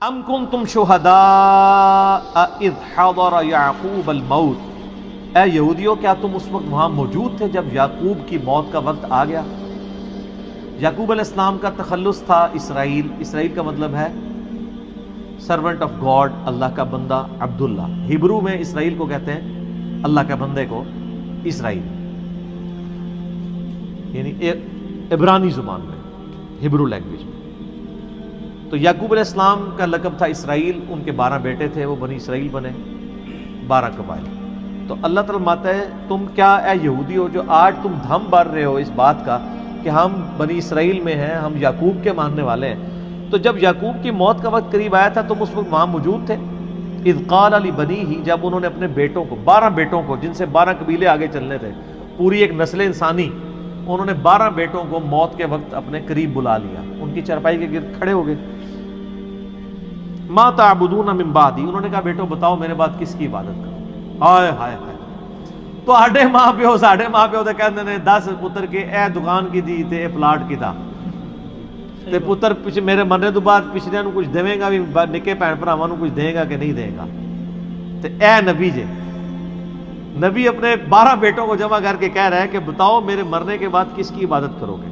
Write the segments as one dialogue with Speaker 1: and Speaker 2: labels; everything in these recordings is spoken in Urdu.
Speaker 1: ام کنتم شہداء اذ حضر یعقوب الموت، اے یہودیوں کیا تم اس وقت وہاں موجود تھے جب یعقوب کی موت کا وقت آ گیا؟ یعقوب علیہ السلام کا تخلص تھا اسرائیل، اسرائیل کا مطلب ہے سرونٹ آف گاڈ، اللہ کا بندہ، عبداللہ۔ ہبرو میں اسرائیل کو کہتے ہیں اللہ کے بندے کو اسرائیل، یعنی عبرانی زبان میں، ہبرو لینگویج میں۔ تو یعقوب علیہ السلام کا لقب تھا اسرائیل، ان کے 12 بیٹے تھے، وہ بنی اسرائیل بنے، 12 قبائل۔ تو اللہ تعالیٰ ماتا ہے تم کیا اے یہودی ہو جو آج تم دھم بھر رہے ہو اس بات کا کہ ہم بنی اسرائیل میں ہیں، ہم یعقوب کے ماننے والے ہیں، تو جب یعقوب کی موت کا وقت قریب آیا تھا تم اس وقت وہاں موجود تھے؟ اذ قال لبنیہ، جب انہوں نے اپنے بیٹوں کو، 12 بیٹوں کو، جن سے 12 قبیلے آگے چلنے تھے، پوری ایک نسل انسانی، انہوں نے 12 بیٹوں کو موت کے وقت اپنے قریب بلا لیا، ان کی چرپائی کے گرد کھڑے ہو گئے۔ ما تعبدون من بعدی، انہوں نے کہا بیٹو بتاؤ میرے بعد کس کی عبادت کرو؟ ہائے ہائے ہائے، تو آڈے ماں پیو ساڑھے ماں پیو تے کہندے نے 10 پتر کے اے دکان کی دی تے اے پلاٹ کی دا تے پتر پیچھے میرے مرنے تو بعد پچھلیاں نو کچھ دیویں گا بھی، نکے بھن بھراواں نو کچھ دے گا کہ نہیں دے گا؟ تے اے نبی جے، نبی اپنے 12 بیٹوں کو جمع کر کے کہہ رہا ہے کہ بتاؤ میرے مرنے کے بعد کس کی عبادت کرو گے؟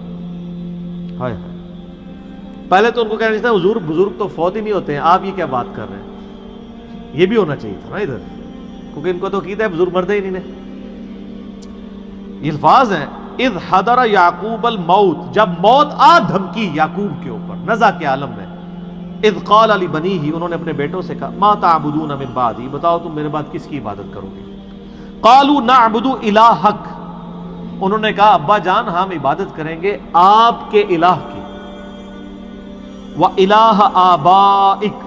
Speaker 1: ہائے ہائے، پہلے تو ان کو کہنا چاہتا ہے حضور بزرگ تو فوت ہی نہیں ہوتے ہیں، آپ یہ کیا بات کر رہے ہیں؟ یہ بھی ہونا چاہیے تھا نا ادھر، کیونکہ ان کو تو عقیدہ ہے بزرگ مرتے ہی نہیں نے۔ یہ الفاظ ہیں اذ حضر یعقوب الموت، جب موت آ دھمکی یعقوب کے اوپر نزع کے عالم میں، اذ قال لبنیہ، انہوں نے اپنے بیٹوں سے کہا ما تعبدون من بعدی، بتاؤ تم میرے بعد کس کی عبادت کرو گے؟ قالوا نعبد الہک، انہوں نے کہا ابا جان ہم عبادت کریں گے آپ کے الہ کی، وَإِلَٰهَ آبَائِكَ،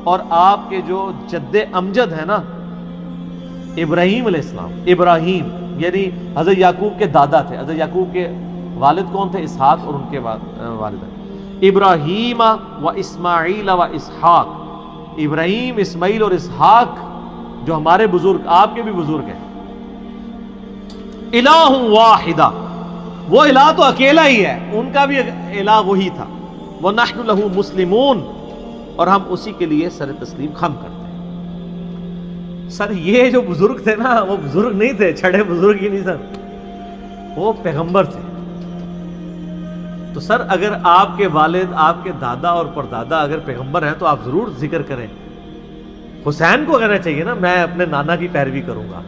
Speaker 1: اور آپ کے جو جد امجد ہے نا ابراہیم علیہ السلام، ابراہیم یعنی حضرت یعقوب کے دادا تھے، حضرت یعقوب کے والد کون تھے؟ اسحاق، اور ان کے والد ابراہیم و اسماعیل و اسحاق، ابراہیم، اسماعیل اور اسحاق جو ہمارے بزرگ، آپ کے بھی بزرگ ہیں، الہ واحدہ، وہ الہ تو اکیلا ہی ہے، ان کا بھی الہ وہی تھا، وَنَحْنُ لَهُ مُسْلِمُونَ، اور ہم اسی کے لیے سر تسلیم خم کرتے ہیں۔ سر یہ جو بزرگ تھے نا وہ بزرگ نہیں تھے، چھڑے بزرگ ہی نہیں سر، وہ پیغمبر تھے۔ تو سر اگر آپ کے والد، آپ کے دادا اور پردادا اگر پیغمبر ہیں تو آپ ضرور ذکر کریں۔ حسین کو کہنا چاہیے نا میں اپنے نانا کی پیروی کروں گا،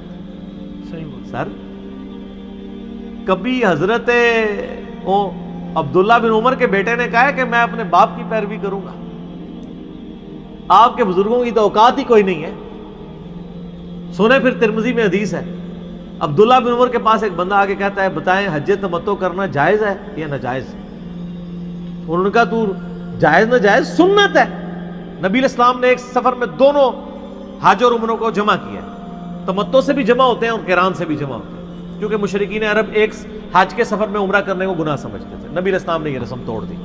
Speaker 1: سر کبھی حضرت عبداللہ بن عمر کے بیٹے نے کہا ہے کہ میں اپنے باپ کی پیروی کروں گا؟ آپ کے بزرگوں کی تو اوقات ہی کوئی نہیں ہے۔ سنیں پھر ترمذی میں حدیث ہے، عبداللہ بن عمر کے پاس ایک بندہ آگے کہتا ہے بتائیں حج تمتع کرنا جائز ہے یا ناجائز؟ انہوں نے کہا تو جائز ناجائز سنت ہے۔ نبی علیہ السلام نے ایک سفر میں دونوں حج اور عمروں کو جمع کیا، تمتع سے بھی جمع ہوتے ہیں اور قران سے بھی جمع ہوتے ہیں، کیونکہ مشرکین عرب ایک حج کے سفر میں عمرہ کرنے کو گناہ سمجھتے تھے، نبی علیہ السلام نے یہ رسم توڑ دی۔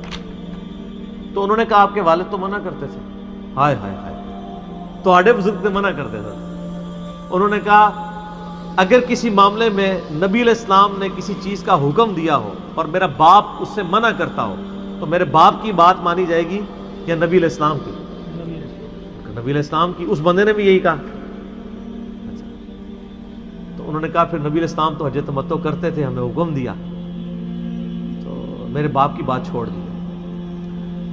Speaker 1: تو انہوں نے کہا آپ کے والد تو منع کرتے تھے، ہائے ہائے ہائے، تو آڑے بزرگ سے منع کرتے تھے۔ انہوں نے کہا اگر کسی معاملے میں نبی علیہ السلام نے کسی چیز کا حکم دیا ہو اور میرا باپ اس سے منع کرتا ہو تو میرے باپ کی بات مانی جائے گی یا نبی علیہ السلام کی؟ نبی علیہ السلام کی۔ اس بندے نے بھی یہی کہا۔ تو انہوں نے کہا پھر نبی علیہ السلام تو حج تمتع کرتے تھے، ہمیں حکم دیا تو میرے باپ کی بات چھوڑ دی۔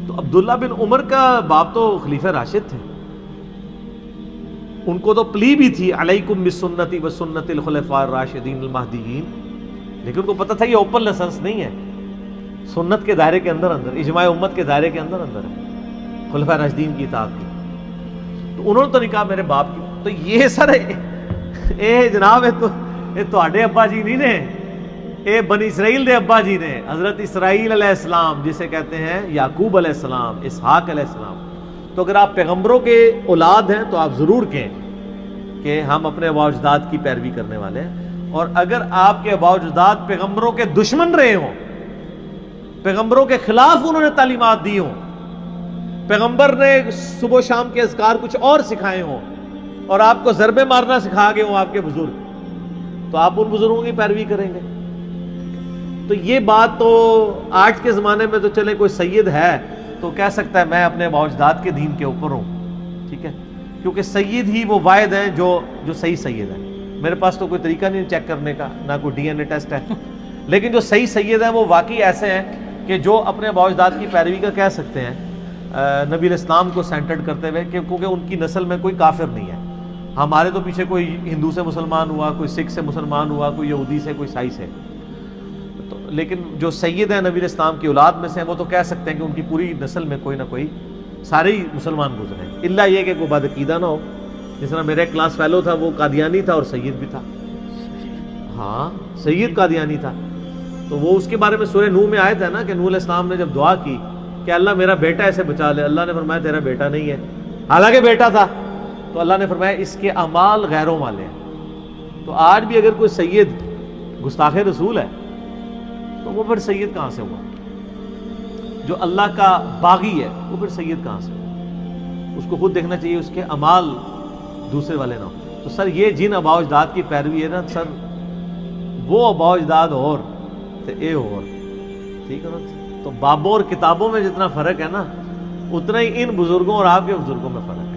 Speaker 1: تو عبداللہ بن عمر کا باپ تو خلیفہ راشد تھے، ان کو تو پلی بھی تھی علیکم بسنتی و سنت الخلفاء الراشدین المہدیین، لیکن ان کو پتہ تھا یہ اوپن لائسنس نہیں ہے، سنت کے دائرے کے اندر اندر، اجماع امت کے دائرے کے اندر اندر ہے خلفاء راشدین کی اطاعت کی۔ تو انہوں نے تو نہیں کہا میرے باپ کی۔ تو یہ سر اے جناب یہ تو آڈے ابا جی نہیں نے، اے بنی اسرائیل دے ابا جی نے، حضرت اسرائیل علیہ السلام جسے کہتے ہیں یعقوب علیہ السلام، اسحاق علیہ السلام۔ تو اگر آپ پیغمبروں کے اولاد ہیں تو آپ ضرور کہیں کہ ہم اپنے آباء و اجداد کی پیروی کرنے والے ہیں، اور اگر آپ کے آباء و اجداد پیغمبروں کے دشمن رہے ہوں، پیغمبروں کے خلاف انہوں نے تعلیمات دی ہوں، پیغمبر نے صبح و شام کے اذکار کچھ اور سکھائے ہوں اور آپ کو ضربے مارنا سکھا گئے ہوں آپ کے بزرگ، تو آپ ان بزرگوں کی پیروی کریں گے۔ تو یہ بات تو آج کے زمانے میں تو چلے کوئی سید ہے تو کہہ سکتا ہے میں اپنے آباء و اجداد کے دین کے اوپر ہوں، ٹھیک ہے، کیونکہ سید ہی وہ واحد ہیں جو صحیح سید ہیں. میرے پاس تو کوئی طریقہ نہیں چیک کرنے کا، نہ کوئی ڈی این اے ٹیسٹ ہے، لیکن جو صحیح سید ہیں وہ واقعی ایسے ہیں کہ جو اپنے آباء و اجداد کی پیروی کا کہہ سکتے ہیں نبی علیہ السلام کو سینٹرڈ کرتے ہوئے، کیونکہ ان کی نسل میں کوئی کافر نہیں ہے. ہمارے تو پیچھے کوئی ہندو سے مسلمان ہوا، کوئی سکھ سے مسلمان ہوا، کوئی یہودی سے، کوئی عیسائی سے، لیکن جو سید ہیں نبی علیہ السلام کی اولاد میں سے، وہ تو کہہ سکتے ہیں کہ ان کی پوری نسل میں کوئی نہ کوئی سارے ہی مسلمان گزرے ہیں، الا یہ کہ کوئی بدعقیدہ نہ ہو. جس طرح میرا ایک کلاس فیلو تھا، وہ قادیانی تھا اور سید بھی تھا. ہاں، سید قادیانی تھا. تو وہ اس کے بارے میں سورہ نوح میں آیا تھا نا کہ نوح علیہ السلام نے جب دعا کی کہ اللہ میرا بیٹا ایسے بچا لے، اللہ نے فرمایا تیرا بیٹا نہیں ہے، حالانکہ بیٹا تھا. تو اللہ نے فرمایا اس کے اعمال غیروں والے ہیں. تو آج بھی اگر کوئی سید گستاخ رسول ہے تو وہ پھر سید کہاں سے ہوا؟ جو اللہ کا باغی ہے وہ پھر سید کہاں سے ہوا؟ اس کو خود دیکھنا چاہیے، اس کے اعمال دوسرے والے نہ ہو. تو سر یہ جن آباء و اجداد کی پیروی ہے نا سر، وہ آباء و اجداد اور تے اے اور، ٹھیک ہے نا. تو بابوں اور کتابوں میں جتنا فرق ہے نا، اتنا ہی ان بزرگوں اور آپ کے بزرگوں میں فرق ہے.